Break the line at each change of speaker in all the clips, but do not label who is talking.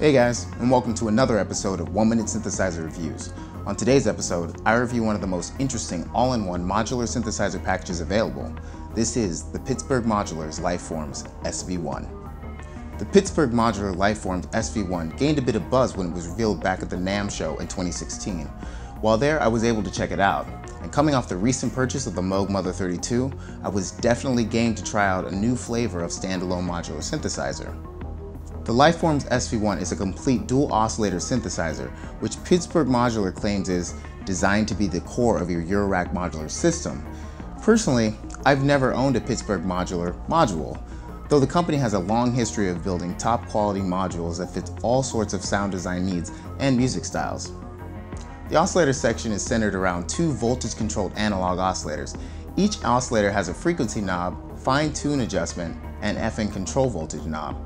Hey guys, and welcome to another episode of 1 Minute Synthesizer Reviews. On today's episode, I review one of the most interesting all-in-one modular synthesizer packages available. This is the Pittsburgh Modular Lifeforms SV-1. The Pittsburgh Modular Lifeforms SV-1 gained a bit of buzz when it was revealed back at the NAMM show in 2016. While there, I was able to check it out, and coming off the recent purchase of the Moog Mother 32, I was definitely game to try out a new flavor of standalone modular synthesizer. The Lifeforms SV-1 is a complete dual oscillator synthesizer, which Pittsburgh Modular claims is designed to be the core of your Eurorack modular system. Personally, I've never owned a Pittsburgh Modular module, though the company has a long history of building top quality modules that fit all sorts of sound design needs and music styles. The oscillator section is centered around two voltage controlled analog oscillators. Each oscillator has a frequency knob, fine tune adjustment, and FN control voltage knob.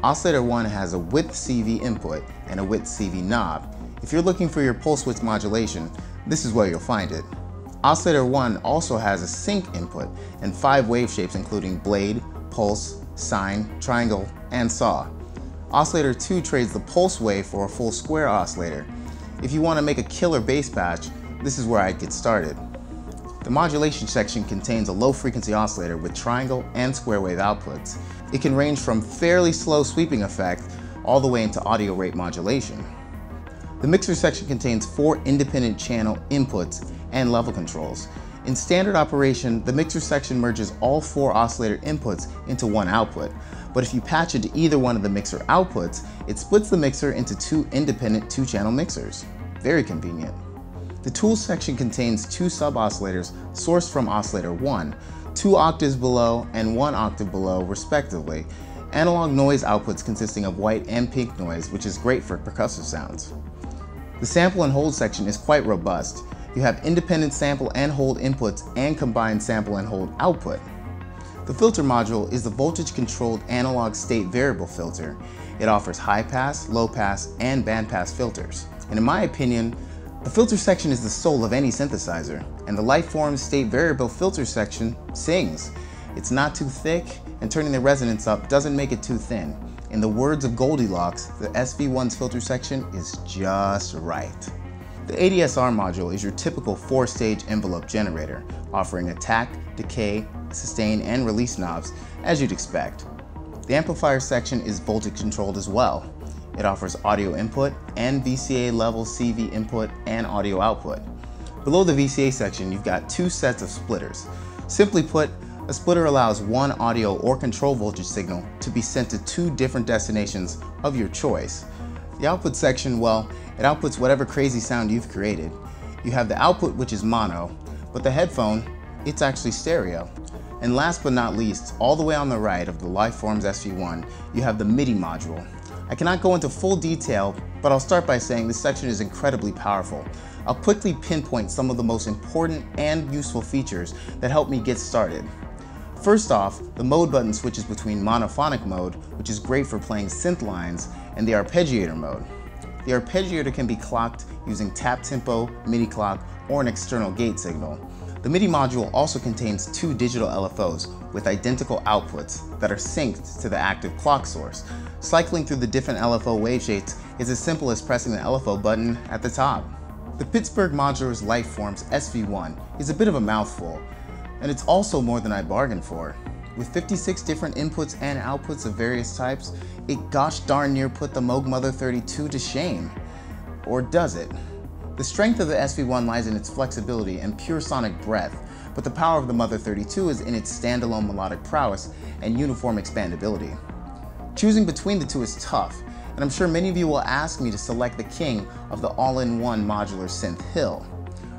Oscillator 1 has a width CV input and a width CV knob. If you're looking for your pulse width modulation, this is where you'll find it. Oscillator 1 also has a sync input and 5 wave shapes including blade, pulse, sine, triangle, and saw. Oscillator 2 trades the pulse wave for a full square oscillator. If you want to make a killer bass patch, this is where I'd get started. The modulation section contains a low frequency oscillator with triangle and square wave outputs. It can range from fairly slow sweeping effect all the way into audio rate modulation. The mixer section contains 4 independent channel inputs and level controls. In standard operation, the mixer section merges all 4 oscillator inputs into one output, but if you patch into either one of the mixer outputs, it splits the mixer into 2 independent 2-channel mixers. Very convenient. The tools section contains 2 sub-oscillators sourced from oscillator 1, 2 octaves below and 1 octave below respectively, analog noise outputs consisting of white and pink noise, which is great for percussive sounds. The sample and hold section is quite robust. You have independent sample and hold inputs and combined sample and hold output. The filter module is the voltage controlled analog state variable filter. It offers high pass, low pass, and band pass filters. And in my opinion, the filter section is the soul of any synthesizer, and the Lifeforms state variable filter section sings. It's not too thick, and turning the resonance up doesn't make it too thin. In the words of Goldilocks, the SV-1's filter section is just right. The ADSR module is your typical 4-stage envelope generator, offering attack, decay, sustain, and release knobs, as you'd expect. The amplifier section is voltage controlled as well. It offers audio input and VCA level CV input and audio output. Below the VCA section, you've got 2 sets of splitters. Simply put, a splitter allows one audio or control voltage signal to be sent to 2 different destinations of your choice. The output section, well, it outputs whatever crazy sound you've created. You have the output, which is mono, but the headphone, it's actually stereo. And last but not least, all the way on the right of the Lifeforms SV-1, you have the MIDI module. I cannot go into full detail, but I'll start by saying this section is incredibly powerful. I'll quickly pinpoint some of the most important and useful features that help me get started. First off, the mode button switches between monophonic mode, which is great for playing synth lines, and the Arpeggiator mode. The Arpeggiator can be clocked using tap tempo, MIDI clock, or an external gate signal. The MIDI module also contains 2 digital LFOs with identical outputs that are synced to the active clock source. Cycling through the different LFO wave shapes is as simple as pressing the LFO button at the top. The Pittsburgh Modular's Lifeforms SV-1 is a bit of a mouthful, and it's also more than I bargained for. With 56 different inputs and outputs of various types, it gosh darn near put the Moog Mother 32 to shame. Or does it? The strength of the SV-1 lies in its flexibility and pure sonic breadth, but the power of the Mother 32 is in its standalone melodic prowess and uniform expandability. Choosing between the two is tough, and I'm sure many of you will ask me to select the king of the all-in-one modular synth hill.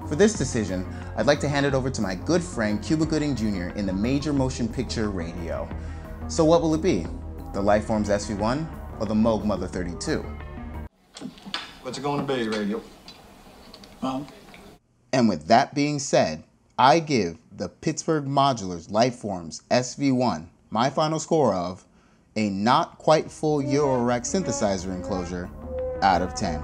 For this decision, I'd like to hand it over to my good friend Cuba Gooding Jr. in the major motion picture radio. So what will it be? The Lifeforms SV-1 or the Moog Mother 32?
What's it going to be, radio? Well.
And with that being said, I give the Pittsburgh Modular's Lifeforms SV-1 my final score of a not quite full Eurorack synthesizer enclosure out of 10.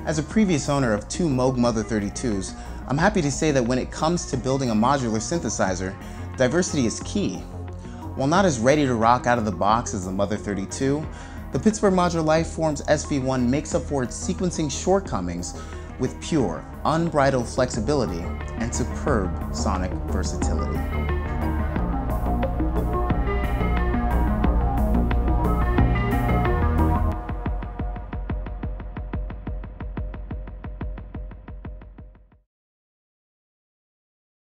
As a previous owner of 2 Moog Mother 32s, I'm happy to say that when it comes to building a modular synthesizer, diversity is key. While not as ready to rock out of the box as the Mother 32, The Pittsburgh Modular Lifeforms SV-1 makes up for its sequencing shortcomings with pure, unbridled flexibility and superb sonic versatility.